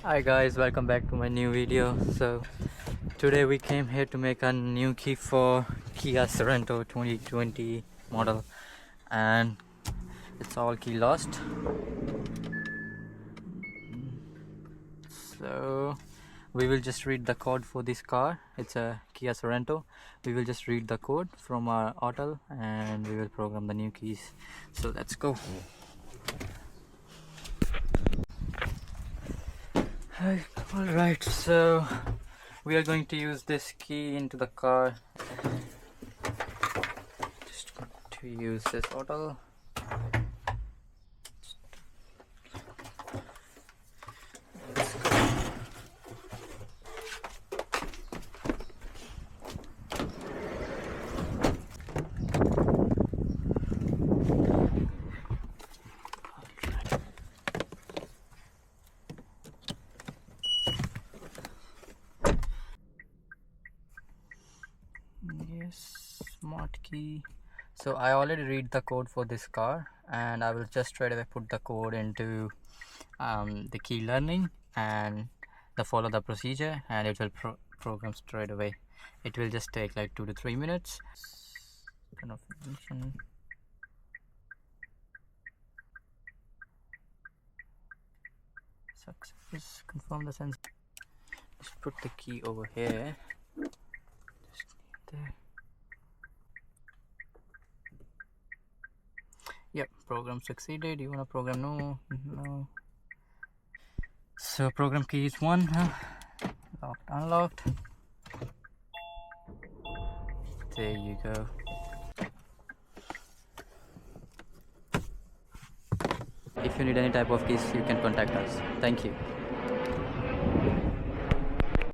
Hi guys, welcome back to my new video. So today we came here to make a new key for Kia Sorento 2020 model, and it's all key lost. So we will just read the code for this car. It's a Kia Sorento. We will just read the code from our auto and we will program the new keys. So let's go. Alright, so we are going to use this key into the car. Just going to use this auto. Yes, smart key. So I already read the code for this car, and I will just straight away put the code into the key learning and follow the procedure, and it will program straight away. It will just take like 2 to 3 minutes. Confirmation. Success. Confirm the sense. Just put the key over here. Just there. Yep, program succeeded. You wanna program? No. So program key is 1. Locked, unlocked. There you go. If you need any type of keys, you can contact us. Thank you.